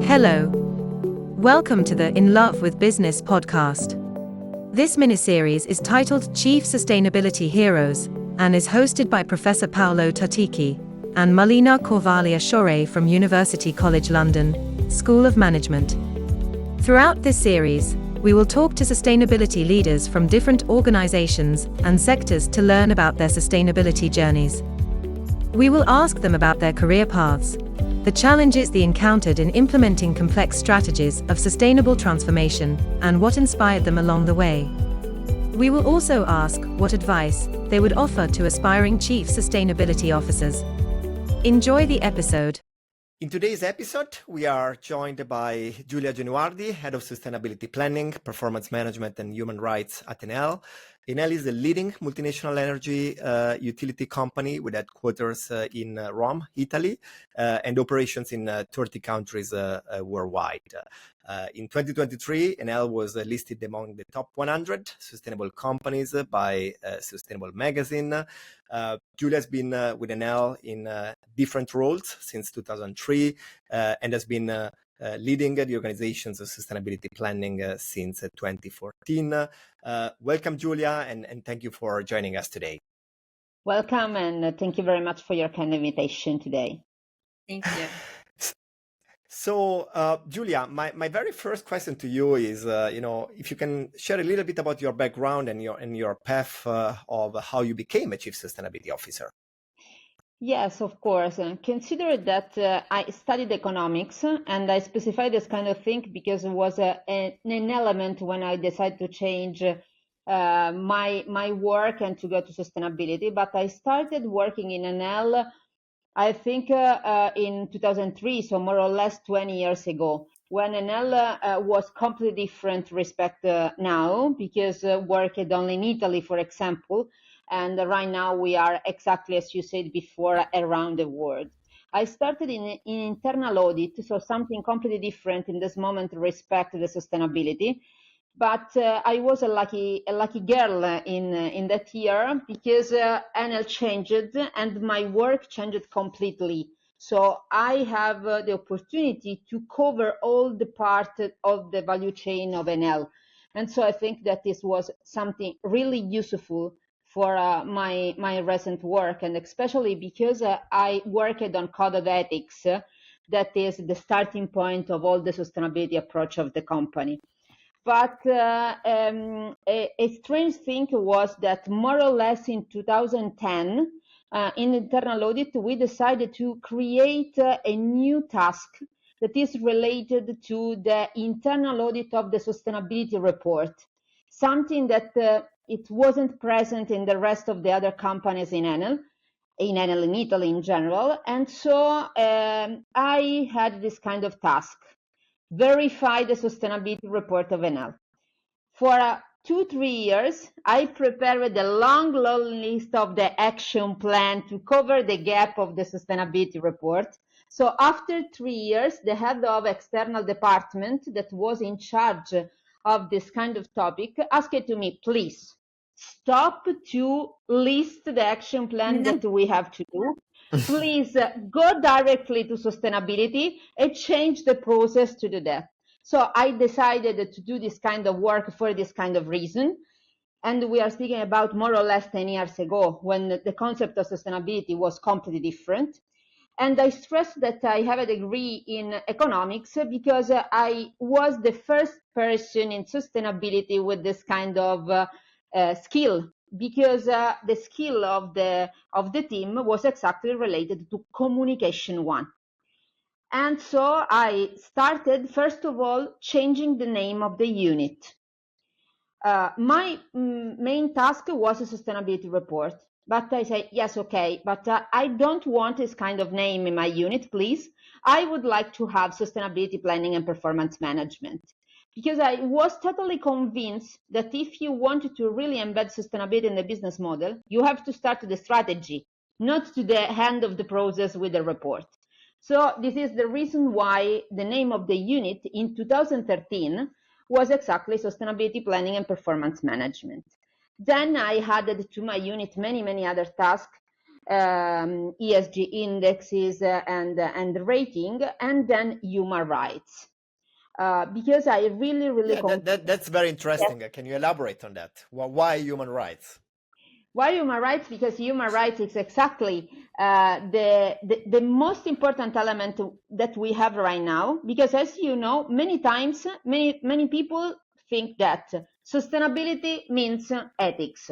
Hello. Welcome to the In Love with Business podcast. This miniseries is titled Chief Sustainability Heroes and is hosted by Professor Paolo Melina and Melina Corvalia-Shore from University College London, School of Management. Throughout this series, we will talk to sustainability leaders from different organizations and sectors to learn about their sustainability journeys. We will ask them about their career paths, the challenges they encountered in implementing complex strategies of sustainable transformation, and what inspired them along the way. We will also ask what advice they would offer to aspiring chief sustainability officers. Enjoy the episode. In today's episode, we are joined by Giulia Genuardi, Head of Sustainability Planning, Performance Management and Human Rights at Enel. Enel is a leading multinational energy utility company with headquarters in Rome, Italy, and operations in 30 countries worldwide. In 2023, Enel was listed among the top 100 sustainable companies by Sustainable Magazine. Giulia has been with Enel in different roles since 2003 and has been leading the organization's sustainability planning since 2014. Welcome, Giulia, and thank you for joining us today. Welcome, and thank you very much for your kind invitation today. Thank you. So, Giulia, my very first question to you is, if you can share a little bit about your background and your path of how you became a chief sustainability officer. Yes, of course. Consider that I studied economics, and I specified this kind of thing because it was an element when I decided to change my work and to go to sustainability. But I started working in Enel, I think in 2003, so more or less 20 years ago, when Enel was completely different respect now, because worked only in Italy, for example. And right now we are exactly, as you said before, around the world. I started in internal audit, so something completely different in this moment respect to the sustainability. But I was a lucky girl in that year because Enel changed and my work changed completely. So I have the opportunity to cover all the part of the value chain of Enel. And so I think that this was something really useful for my recent work, and especially because I worked on code of ethics, that is the starting point of all the sustainability approach of the company. But a strange thing was that more or less in 2010, in internal audit, we decided to create a new task that is related to the internal audit of the sustainability report, something that it wasn't present in the rest of the other companies in Enel in Italy in general. And so I had this kind of task: verify the sustainability report of Enel. For 2-3 years, I prepared a long list of the action plan to cover the gap of the sustainability report. So after 3 years, the head of external department that was in charge of this kind of topic asked to me, please stop to list the action plan that we have to do. Please go directly to sustainability and change the process to do that. So I decided to do this kind of work for this kind of reason. And we are speaking about more or less 10 years ago, when the concept of sustainability was completely different. And I stress that I have a degree in economics because I was the first person in sustainability with this kind of skill, because the skill of the team was exactly related to communication one. And so I started, first of all, changing the name of the unit. My main task was a sustainability report. But I say, yes, okay, but I don't want this kind of name in my unit, please. I would like to have sustainability planning and performance management. Because I was totally convinced that if you wanted to really embed sustainability in the business model, you have to start the strategy, not to the end of the process with the report. So this is the reason why the name of the unit in 2013 was exactly Sustainability Planning and Performance Management. Then I added to my unit many other tasks, ESG indexes and rating, and then human rights. Because I really that's very interesting. Can you elaborate on that? Why human rights? Why human rights? Because human rights is exactly the most important element that we have right now. Because as you know, many times, many people think that sustainability means ethics.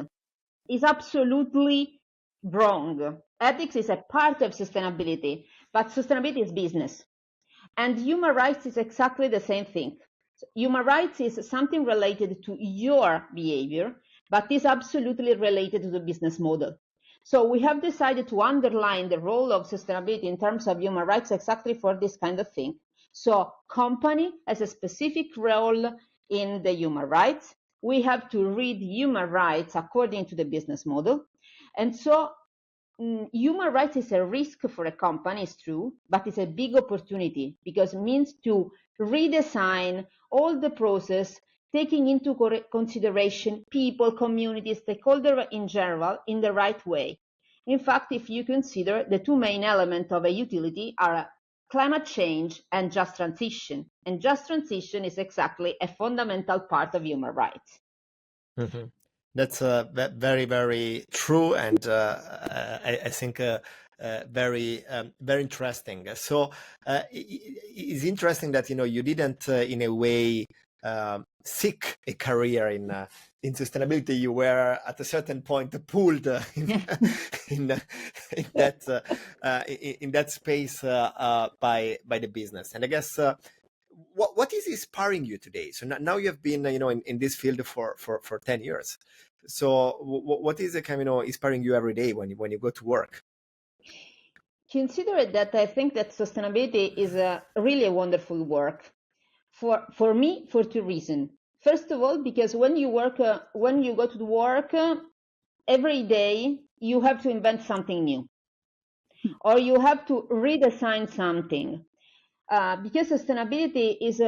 Is absolutely wrong. Ethics is a part of sustainability, but sustainability is business. And human rights is exactly the same thing. Human rights is something related to your behavior, but is absolutely related to the business model. So we have decided to underline the role of sustainability in terms of human rights exactly for this kind of thing. So company has a specific role in the human rights. We have to read human rights according to the business model. And so human rights is a risk for a company, it's true, but it's a big opportunity because it means to redesign all the process, taking into consideration people, communities, stakeholders in general in the right way. In fact, if you consider the two main elements of a utility are climate change and just transition. And just transition is exactly a fundamental part of human rights. Mm-hmm. That's very, very true, and I think very, very interesting. So it's interesting that you didn't, in a way, seek a career in sustainability. You were at a certain point pulled in that space by the business, and I guess. What is inspiring you today? So now you have been, in this field for 10 years. So what is kind of, inspiring you every day when you go to work? Consider that I think that sustainability is really a wonderful work. For me, for two reasons. First of all, because when you go to work, every day you have to invent something new, or you have to redesign something. Because sustainability is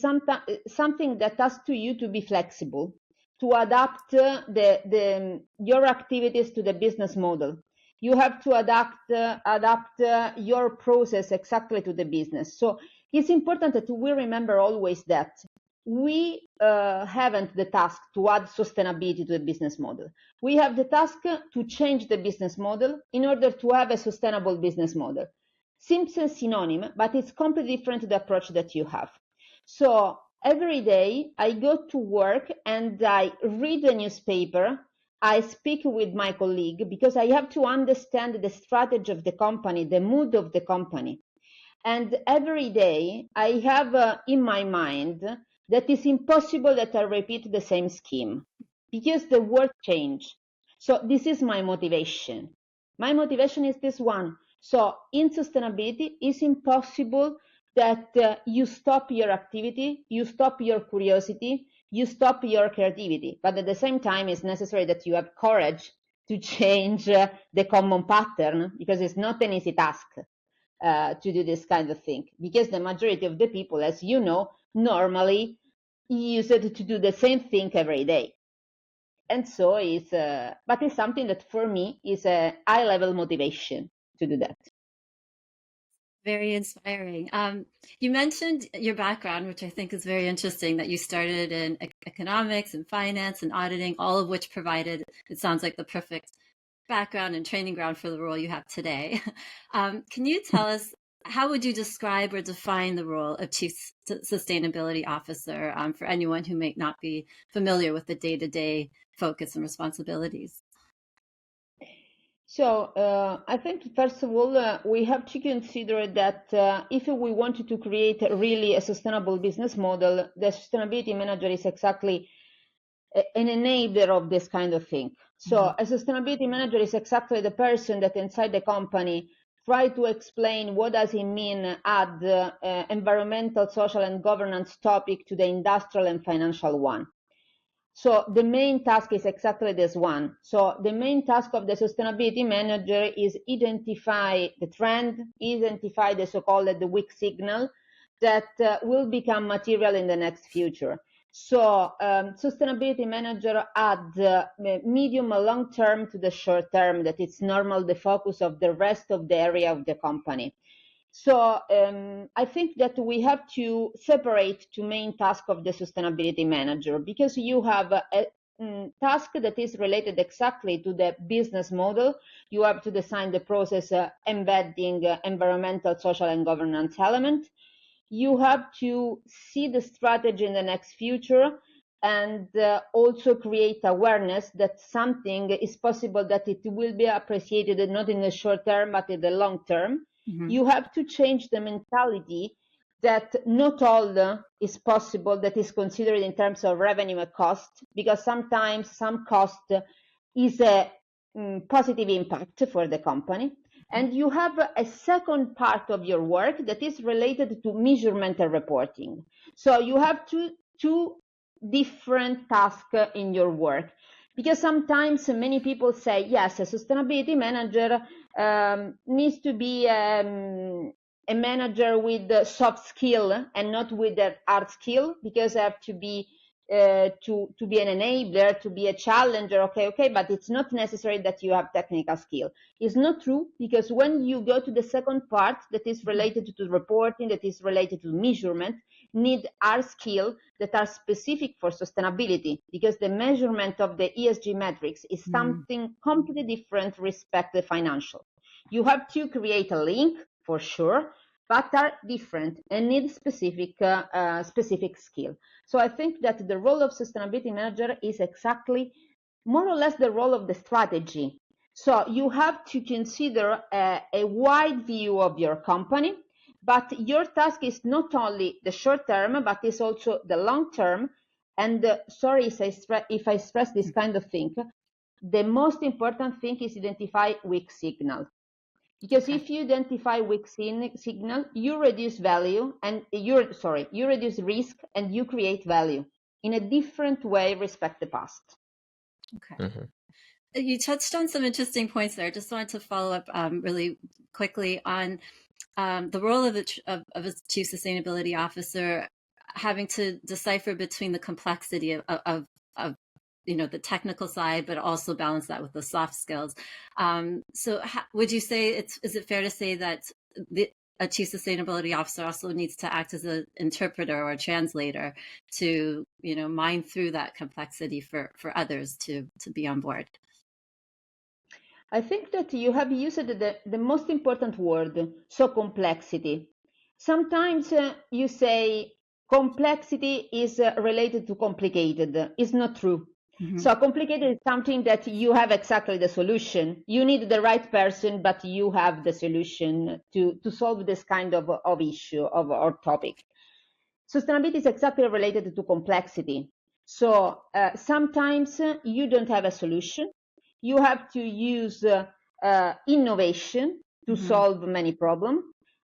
something that asks you to be flexible, to adapt your activities to the business model. You have to adapt your process exactly to the business. So it's important that we remember always that we haven't the task to add sustainability to the business model. We have the task to change the business model in order to have a sustainable business model. Seems a synonym, but it's completely different to the approach that you have. So every day I go to work and I read the newspaper. I speak with my colleague because I have to understand the strategy of the company, the mood of the company. And every day I have in my mind that it's impossible that I repeat the same scheme because the world changed. So this is my motivation. My motivation is this one. So in sustainability, it's impossible that you stop your activity, you stop your curiosity, you stop your creativity. But at the same time, it's necessary that you have courage to change the common pattern because it's not an easy task to do this kind of thing. Because the majority of the people, as you know, normally use it to do the same thing every day. And so but it's something that for me is a high level motivation to do that. Very inspiring. You mentioned your background, which I think is very interesting, that you started in economics and finance and auditing, all of which provided, it sounds like, the perfect background and training ground for the role you have today. Can you tell us, how would you describe or define the role of Chief Sustainability Officer for anyone who may not be familiar with the day-to-day focus and responsibilities? So I think, first of all, we have to consider that if we wanted to create really a sustainable business model, the sustainability manager is exactly an enabler of this kind of thing. So a sustainability manager is exactly the person that inside the company try to explain what does it mean add environmental, social, and governance topic to the industrial and financial one. So the main task is exactly this one. So the main task of the sustainability manager is identify the trend, identify the so-called the weak signal that will become material in the next future. So sustainability manager add medium and long term to the short term, that it's normal the focus of the rest of the area of the company. So I think that we have to separate two main tasks of the sustainability manager, because you have a task that is related exactly to the business model. You have to design the process embedding environmental, social, and governance element. You have to see the strategy in the next future, and also create awareness that something is possible, that it will be appreciated not in the short term but in the long term. Mm-hmm. You have to change the mentality that not all is possible that is considered in terms of revenue and cost, because sometimes some cost is a positive impact for the company. And you have a second part of your work that is related to measurement and reporting. So you have two different tasks in your work, because sometimes many people say, yes, a sustainability manager needs to be a manager with the soft skill and not with the hard skill, because I have to be to be an enabler, to be a challenger. Okay, but it's not necessary that you have technical skill. It's not true, because when you go to the second part that is related to reporting, that is related to measurement, need hard skill that are specific for sustainability, because the measurement of the ESG metrics is something completely different respect the financial. You have to create a link for sure, but are different and need specific skill. So I think that the role of sustainability manager is exactly more or less the role of the strategy. So you have to consider a wide view of your company, but your task is not only the short term, but is also the long term. And sorry if I stress this kind of thing, the most important thing is identify weak signal. Because if you identify weak signal, you reduce value and you reduce risk and you create value in a different way respect the past. Okay. Mm-hmm. You touched on some interesting points there. I just wanted to follow up really quickly on the role of a chief sustainability officer, having to decipher between the complexity of the technical side, but also balance that with the soft skills. So would you say is it fair to say that a chief sustainability officer also needs to act as an interpreter or a translator to, mine through that complexity for others to be on board? I think that you have used the most important word, so complexity. Sometimes you say complexity is related to complicated. It's not true. Mm-hmm. So complicated is something that you have exactly the solution. You need the right person, but you have the solution to solve this kind of issue or topic. Sustainability is exactly related to complexity. So sometimes you don't have a solution. You have to use innovation to solve many problems,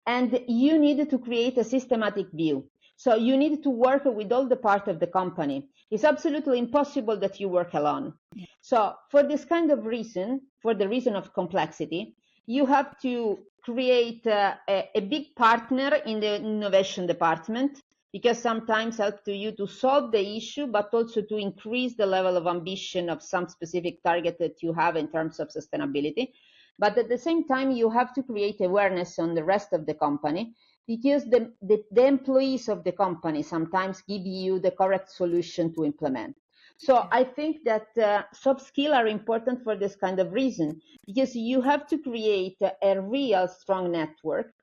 and you need to create a systematic view. So you need to work with all the parts of the company. It's absolutely impossible that you work alone. Yeah. So for this kind of reason, for the reason of complexity, you have to create a big partner in the innovation department, because sometimes help to you to solve the issue, but also to increase the level of ambition of some specific target that you have in terms of sustainability. But at the same time, you have to create awareness on the rest of the company, because the employees of the company sometimes give you the correct solution to implement. So I think that soft skills are important for this kind of reason, because you have to create a real strong network.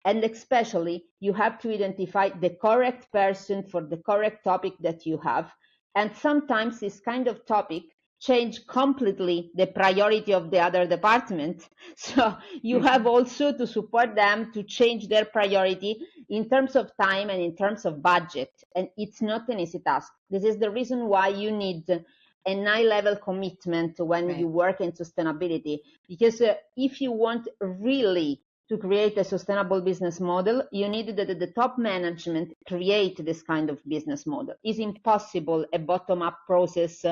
And especially, you have to identify the correct person for the correct topic that you have. And sometimes this kind of topic change completely the priority of the other department. So you have also to support them to change their priority in terms of time and in terms of budget. And it's not an easy task. This is the reason why you need a high-level commitment when you work in sustainability. Because if you want really to create a sustainable business model, you need that the top management create this kind of business model. It's impossible a bottom-up process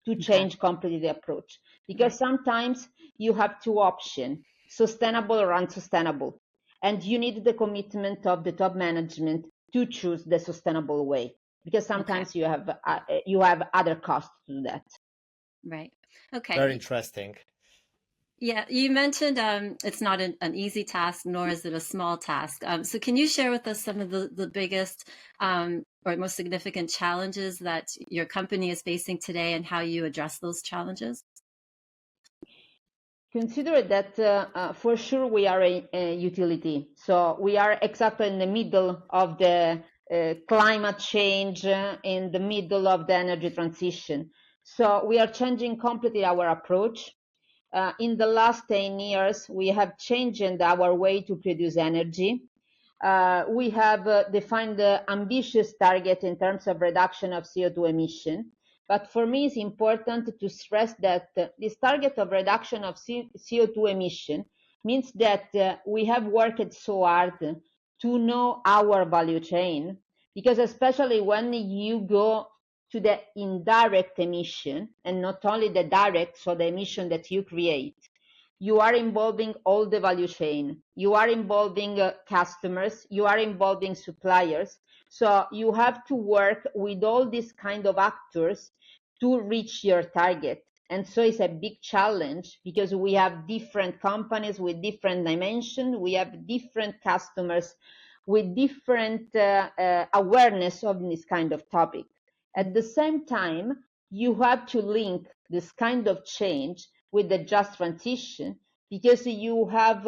to change completely the approach, because sometimes you have two options, sustainable or unsustainable, and you need the commitment of the top management to choose the sustainable way. because sometimes you have other costs to do that. Right. Okay. Very interesting. Yeah, you mentioned it's not an easy task, nor is it a small task. So can you share with us some of the biggest or most significant challenges that your company is facing today and how you address those challenges? Consider that for sure we are a utility. So we are exactly in the middle of the climate change, in the middle of the energy transition. So we are changing completely our approach. In the last 10 years, we have changed our way to produce energy. We have defined the ambitious target in terms of reduction of CO2 emission. But for me, it's important to stress that this target of reduction of CO2 emission means that we have worked so hard to know our value chain, because especially when you go to the indirect emission and not only the direct, so the emission that you create, you are involving all the value chain. You are involving customers, you are involving suppliers. So you have to work with all these kind of actors to reach your target. And so it's a big challenge because we have different companies with different dimensions. We have different customers with different awareness of this kind of topic. At the same time, you have to link this kind of change with the just transition, because you have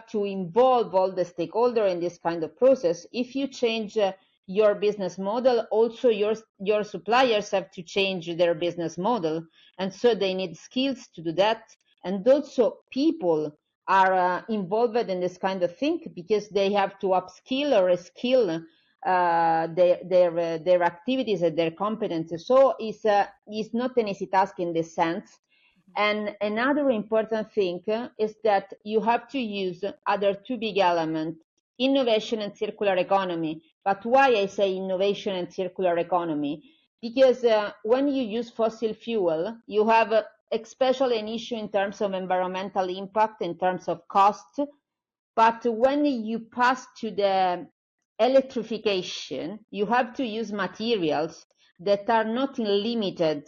to involve all the stakeholders in this kind of process. If you change your business model, also your suppliers have to change their business model, and so they need skills to do that. And also people are involved in this kind of thing because they have to upskill or reskill their activities and their competences. So it's not an easy task in this sense. And another important thing is that you have to use other two big elements, innovation and circular economy. But why I say innovation and circular economy? Because when you use fossil fuel, you have especially an issue in terms of environmental impact, in terms of cost. But when you pass to the electrification, you have to use materials that are not limited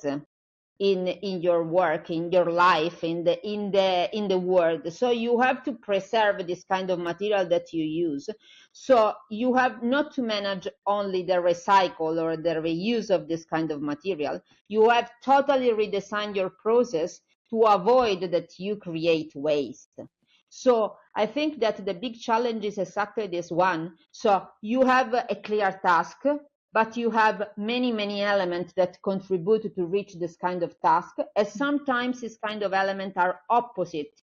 in your work, in your life, in the world. So you have to preserve this kind of material that you use. So you have not to manage only the recycle or the reuse of this kind of material. You have totally redesigned your process to avoid that you create waste. So I think that the big challenge is exactly this one. So you have a clear task, but you have many, many elements that contribute to reach this kind of task. And sometimes these kind of elements are opposite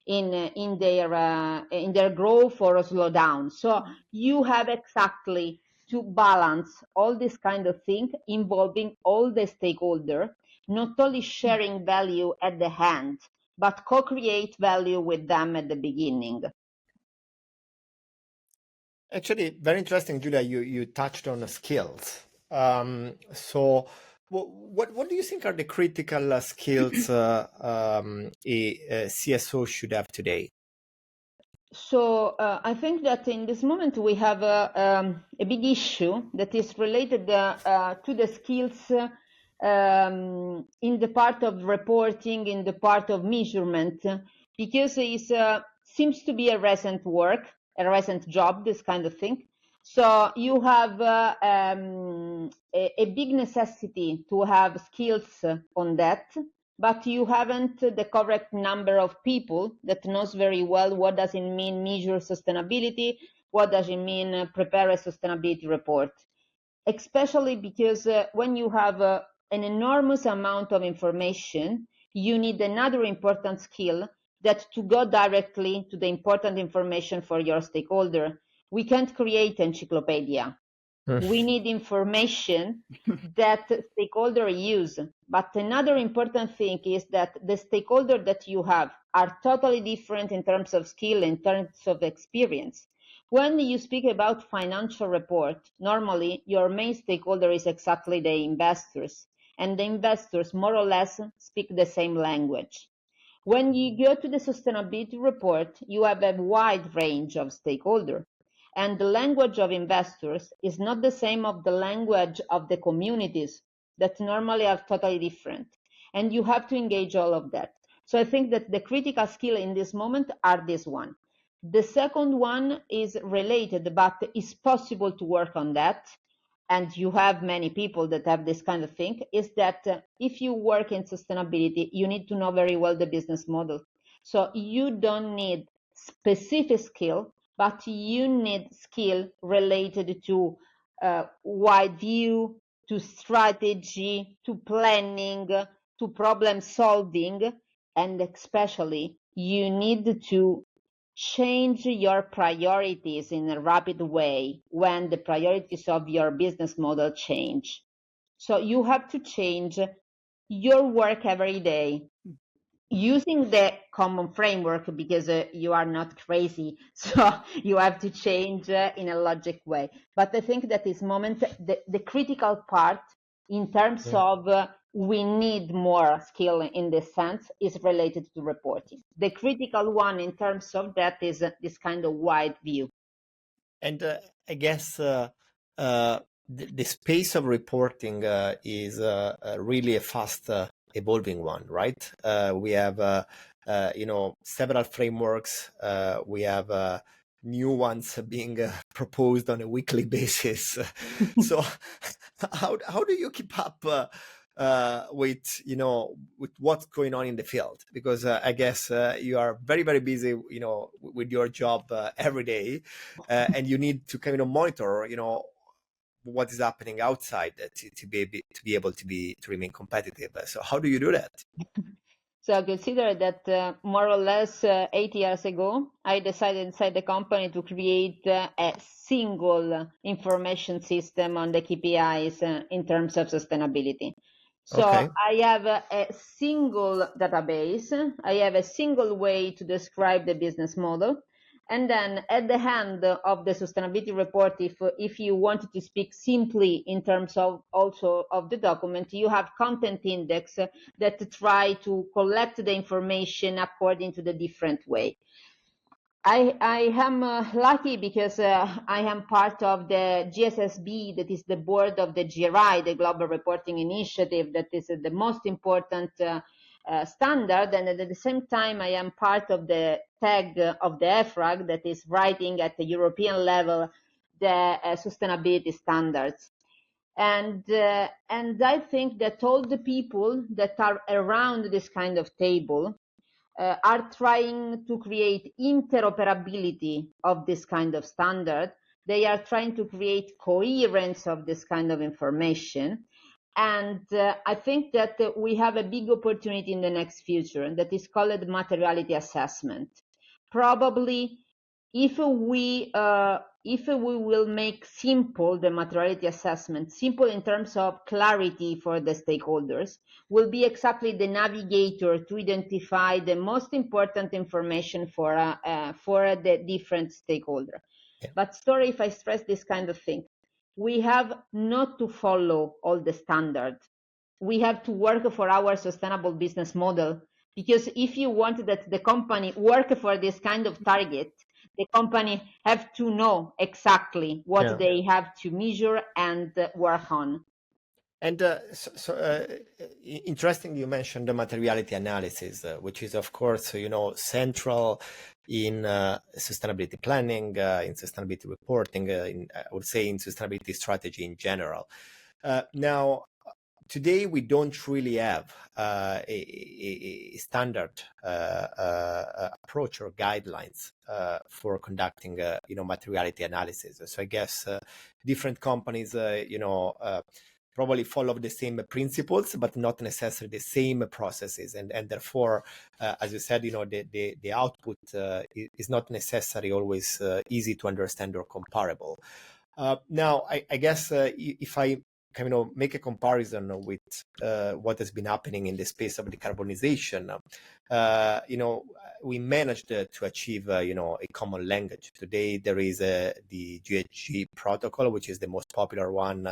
in their growth or slowdown. So you have exactly to balance all this kind of thing involving all the stakeholders, not only sharing value at the end, but co-create value with them at the beginning. Actually, very interesting, Giulia. You touched on the skills. So, what do you think are the critical skills a CSO should have today? So I think that in this moment we have a big issue that is related to the skills in the part of reporting, in the part of measurement, because it seems to be a recent work, a recent job, this kind of thing. So you have a big necessity to have skills on that, but you haven't the correct number of people that knows very well what does it mean measure sustainability, what does it mean prepare a sustainability report. Especially because when you have an enormous amount of information, you need another important skill, that to go directly to the important information for your stakeholder. We can't create encyclopedia. We need information that stakeholder use. But another important thing is that the stakeholder that you have are totally different in terms of skill, in terms of experience. When you speak about financial report, normally your main stakeholder is exactly the investors, and the investors more or less speak the same language. When you go to the sustainability report, you have a wide range of stakeholders. And the language of investors is not the same of the language of the communities that normally are totally different. And you have to engage all of that. So I think that the critical skill in this moment are this one. The second one is related, but it's possible to work on that. And you have many people that have this kind of thing, is that if you work in sustainability, you need to know very well the business model. So you don't need specific skill, but you need skill related to wide view, to strategy, to planning, to problem solving, and especially you need to change your priorities in a rapid way when the priorities of your business model change. So you have to change your work every day using the common framework because you are not crazy. So you have to change in a logic way. But I think that this moment, the critical part in terms of we need more skill in this sense is related to reporting. The critical one in terms of that is this kind of wide view. And I guess the space of reporting is really a fast evolving one, right? We have several frameworks. We have new ones being proposed on a weekly basis. So how do you keep up with what's going on in the field? Because I guess you are very, very busy with your job every day, and you need to kind of monitor what is happening outside to be able to remain competitive. So how do you do that? So consider that more or less 8 years ago, I decided inside the company to create a single information system on the KPIs in terms of sustainability. So Okay. I have a single database. I have a single way to describe the business model. And then at the end of the sustainability report, if you wanted to speak simply in terms of also of the document, you have content index that try to collect the information according to the different way. I am lucky because I am part of the GSSB, that is the board of the GRI, the Global Reporting Initiative, that is the most important standard. And at the same time, I am part of the tag of the EFRAG, that is writing at the European level the sustainability standards. And I think that all the people that are around this kind of table are trying to create interoperability of this kind of standard. They are trying to create coherence of this kind of information. And I think that we have a big opportunity in the next future, and that is called materiality assessment. Probably if we will make simple the materiality assessment, simple in terms of clarity for the stakeholders, will be exactly the navigator to identify the most important information for the different stakeholder. Yeah. But sorry if I stress this kind of thing. We have not to follow all the standards. We have to work for our sustainable business model, because if you want that the company work for this kind of target, the company have to know exactly what they have to measure and work on. And interesting, you mentioned the materiality analysis, which is, of course, central in sustainability planning, in sustainability reporting, I would say in sustainability strategy in general. Now, today, we don't really have a standard approach or guidelines for conducting, materiality analysis. So I guess different companies, probably follow the same principles, but not necessarily the same processes. And therefore, as you said, the output is not necessarily always easy to understand or comparable. Now, I guess if I kind of make a comparison with what has been happening in the space of decarbonization, we managed to achieve, a common language. Today, there is the GHG protocol, which is the most popular one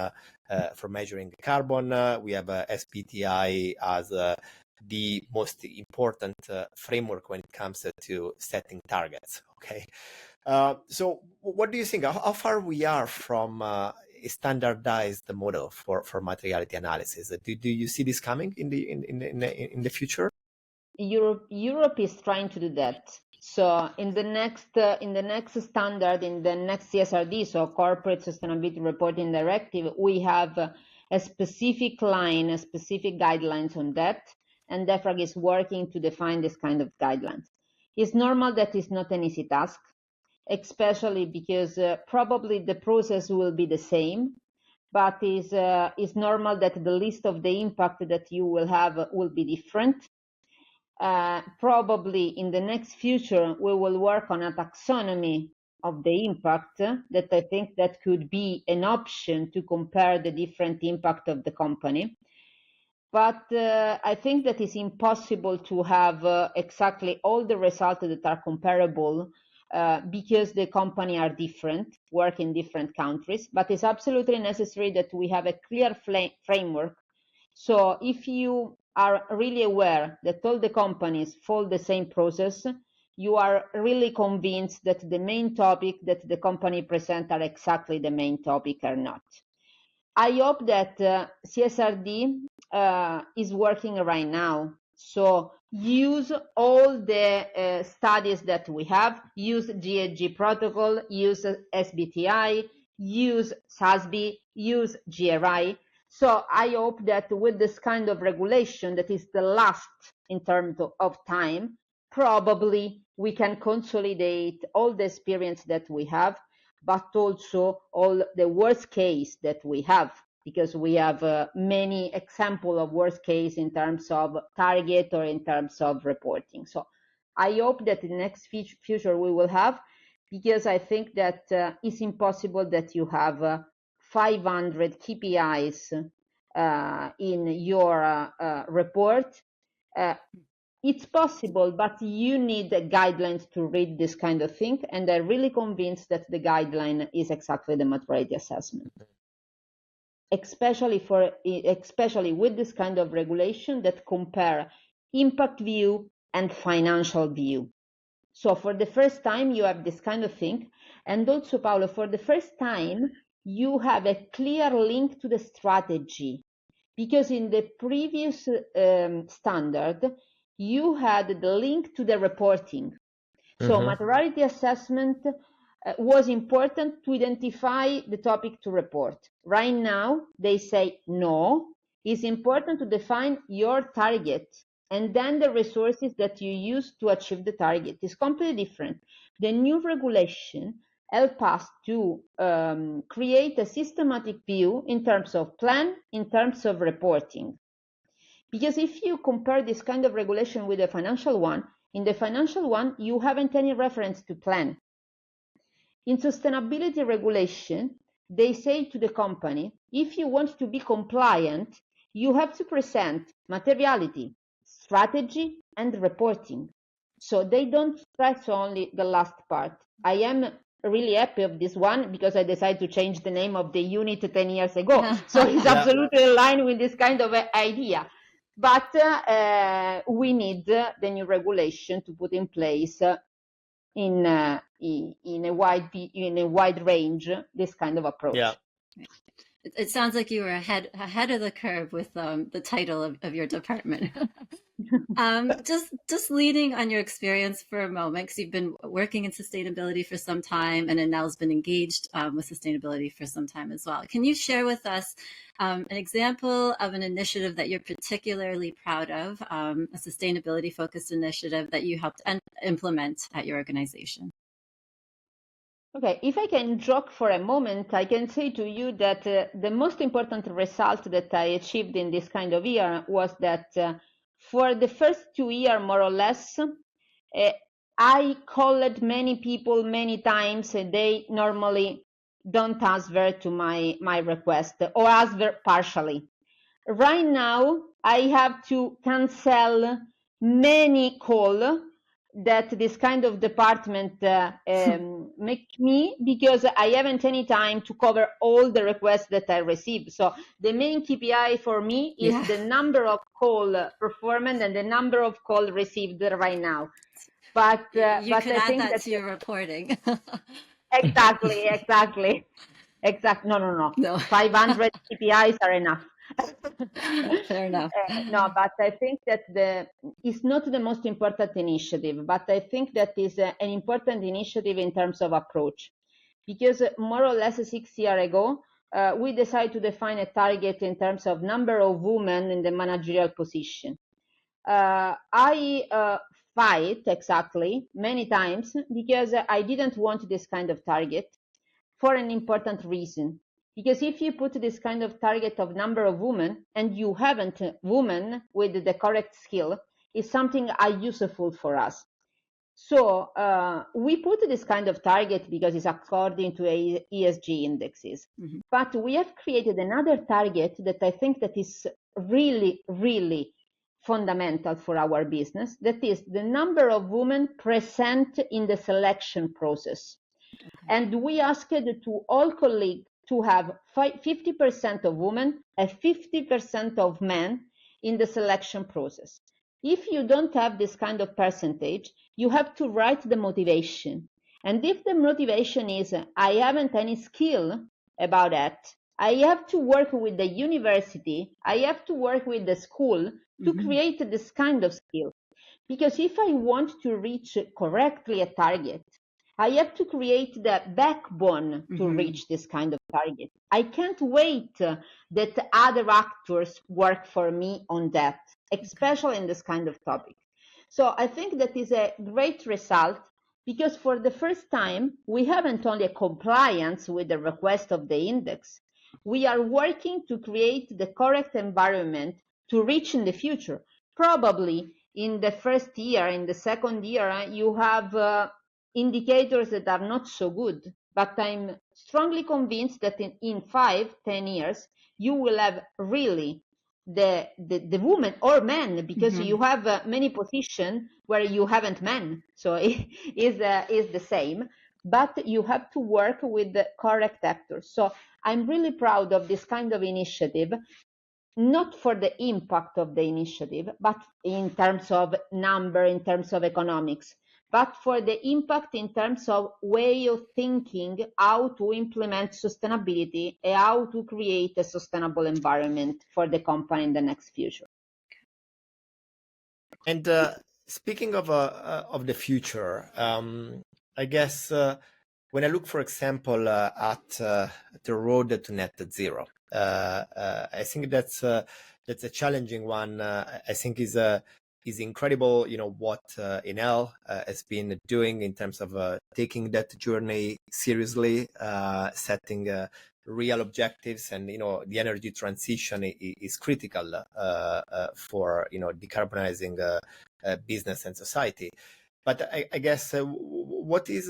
for measuring carbon. We have SBTI as the most important framework when it comes to setting targets. Okay. So what do you think? How far we are from a standardized model for materiality analysis? Do you see this coming in the future? Europe is trying to do that. So in the next standard, in the next CSRD, so Corporate Sustainability Reporting Directive, we have a specific guidelines on that, and DEFRAG is working to define this kind of guidelines. It's normal that it's not an easy task, especially because probably the process will be the same, but it's normal that the list of the impact that you will have will be different. Probably in the next future, we will work on a taxonomy of the impact that I think that could be an option to compare the different impact of the company. But I think that it's impossible to have exactly all the results that are comparable because the company are different, work in different countries, but it's absolutely necessary that we have a clear framework. So if you are really aware that all the companies follow the same process, you are really convinced that the main topic that the company present are exactly the main topic or not. I hope that CSRD is working right now. So use all the studies that we have, use GHG protocol, use SBTI, use SASB, use GRI. So I hope that with this kind of regulation that is the last in terms of time, probably we can consolidate all the experience that we have, but also all the worst case that we have, because we have many examples of worst case in terms of target or in terms of reporting. So I hope that in the next future we will have, because I think that it's impossible that you have 500 KPIs in your report. It's possible, but you need guidelines to read this kind of thing. And I'm really convinced that the guideline is exactly the materiality assessment, especially with this kind of regulation that compare impact view and financial view. So for the first time, you have this kind of thing. And also, Paolo, for the first time, you have a clear link to the strategy, because in the previous standard, you had the link to the reporting. So materiality assessment was important to identify the topic to report. Right now, they say no, it's important to define your target and then the resources that you use to achieve the target is completely different. The new regulation help us to create a systematic view in terms of plan, in terms of reporting. Because if you compare this kind of regulation with the financial one, in the financial one, you haven't any reference to plan. In sustainability regulation, they say to the company, if you want to be compliant, you have to present materiality, strategy, and reporting. So they don't stress only the last part. I am really happy of this one because I decided to change the name of the unit 10 years ago. So it's absolutely aligned with this kind of idea. But we need the new regulation to put in place in a wide range this kind of approach. Yeah. It sounds like you were ahead of the curve with the title of your department. Just leading on your experience for a moment, because you've been working in sustainability for some time, and Enel's been engaged with sustainability for some time as well. Can you share with us an example of an initiative that you're particularly proud of, a sustainability-focused initiative that you helped implement at your organization? Okay, if I can joke for a moment, I can say to you that the most important result that I achieved in this kind of year was that for the first 2 years, more or less, I called many people many times, and they normally don't answer to my request or answer partially. Right now, I have to cancel many calls that this kind of department make me, because I haven't any time to cover all the requests that I receive. So the main KPI for me is the number of call performed and the number of call received right now. But you but could I add think that to your reporting. Exactly. No. 500 KPIs are enough. Fair enough. No, but I think that it's not the most important initiative, but I think that is an important initiative in terms of approach. Because more or less 6 years ago, we decided to define a target in terms of number of women in the managerial position. I fight exactly many times because I didn't want this kind of target for an important reason. Because if you put this kind of target of number of women and you haven't women with the correct skill, it's something unuseful for us. So we put this kind of target because it's according to ESG indexes. Mm-hmm. But we have created another target that I think that is really, really fundamental for our business. That is the number of women present in the selection process. Okay. And we asked to all colleagues to have 50% of women and 50% of men in the selection process. If you don't have this kind of percentage, you have to write the motivation. And if the motivation is, I haven't any skill about that, I have to work with the university, I have to work with the school to create this kind of skill. Because if I want to reach correctly a target, I have to create the backbone to reach this kind of target. I can't wait that other actors work for me on that, especially in this kind of topic. So I think that is a great result because for the first time, we haven't only a compliance with the request of the index. We are working to create the correct environment to reach in the future. Probably in the first year, in the second year, you have indicators that are not so good, but I'm strongly convinced that in 5-10 years, you will have really the women or men, because you have many positions where you haven't men, so it is the same, but you have to work with the correct actors. So I'm really proud of this kind of initiative, not for the impact of the initiative, but in terms of number, in terms of economics, but for the impact in terms of way of thinking, how to implement sustainability and how to create a sustainable environment for the company in the next future. And speaking of the future, I guess when I look, for example, at the road to net zero, I think that's a challenging one. I think is incredible. You know what Enel has been doing in terms of taking that journey seriously, setting real objectives, and the energy transition is critical for decarbonizing business and society. But I guess what is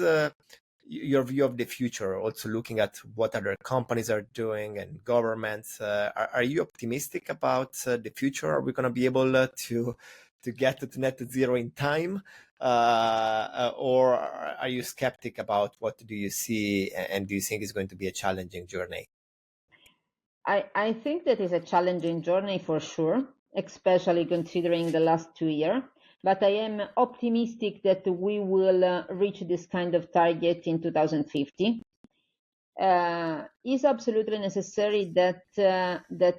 your view of the future, also looking at what other companies are doing and governments? Are you optimistic about the future? Are we going to be able to get to net zero in time? Or are you skeptic about what do you see, and do you think it's going to be a challenging journey? I think that is a challenging journey for sure, especially considering the last 2 years. But I am optimistic that we will reach this kind of target in 2050. It's absolutely necessary that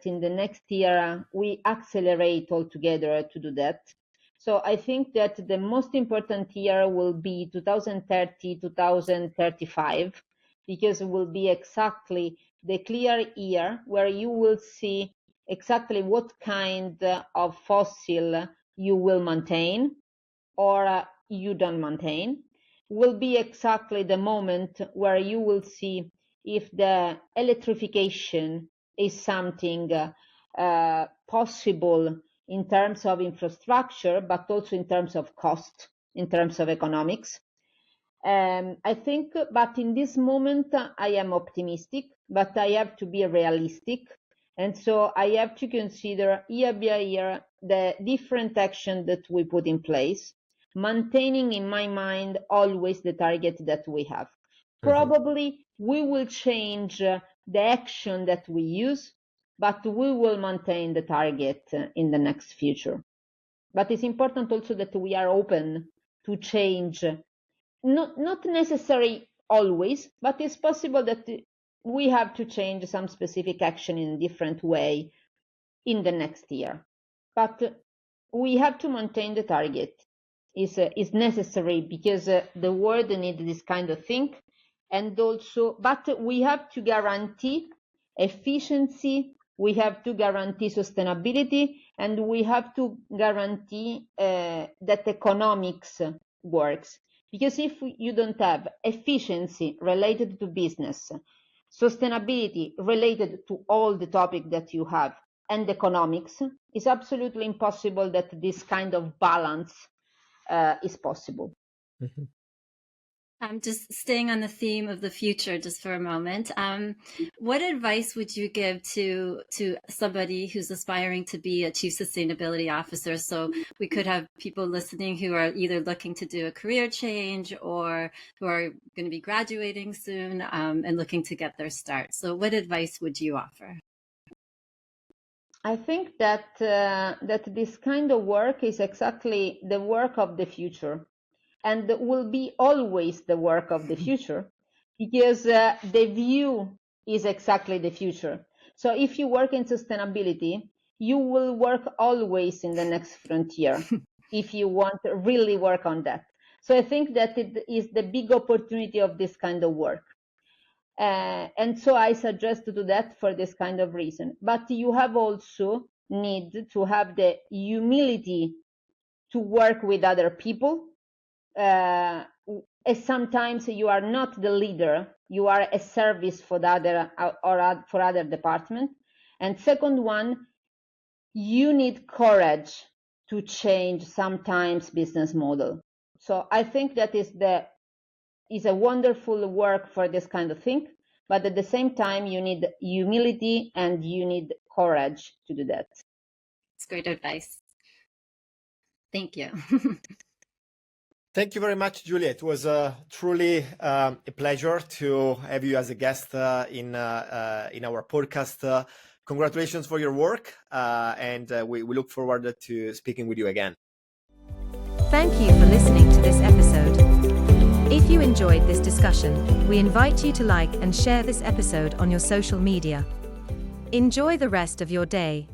in the next year we accelerate altogether to do that. So I think that the most important year will be 2030, 2035, because it will be exactly the clear year where you will see exactly what kind of fossil you will maintain or you don't maintain. Will be exactly the moment where you will see if the electrification is something possible in terms of infrastructure, but also in terms of cost, in terms of economics. I think, but in this moment, I am optimistic, but I have to be realistic. And so I have to consider year by year the different action that we put in place, maintaining in my mind always the target that we have. Probably we will change the action that we use, but we will maintain the target in the next future. But it's important also that we are open to change, not necessarily always, but it's possible that we have to change some specific action in a different way in the next year. But we have to maintain the target. Is necessary because the world needs this kind of thing, and also, but we have to guarantee efficiency, we have to guarantee sustainability, and we have to guarantee that economics works. Because if you don't have efficiency related to business, sustainability related to all the topic that you have, and economics, it's absolutely impossible that this kind of balance is possible. Mm-hmm. Just staying on the theme of the future just for a moment, what advice would you give to somebody who's aspiring to be a Chief Sustainability Officer? So we could have people listening who are either looking to do a career change or who are going to be graduating soon and looking to get their start. So what advice would you offer? I think that that this kind of work is exactly the work of the future, and will be always the work of the future, because the view is exactly the future. So if you work in sustainability, you will work always in the next frontier if you want to really work on that. So I think that it is the big opportunity of this kind of work. And so I suggest to do that for this kind of reason. But you have also need to have the humility to work with other people. As sometimes you are not the leader, you are a service for the other or for other department. And second one, you need courage to change sometimes business model. So I think that is a wonderful work for this kind of thing, but at the same time you need humility and you need courage to do that. It's great advice. Thank you. Thank you very much, Giulia. It was truly a pleasure to have you as a guest in our podcast. Congratulations for your work, and we look forward to speaking with you again. Thank you for listening to this episode. If you enjoyed this discussion, we invite you to like and share this episode on your social media. Enjoy the rest of your day.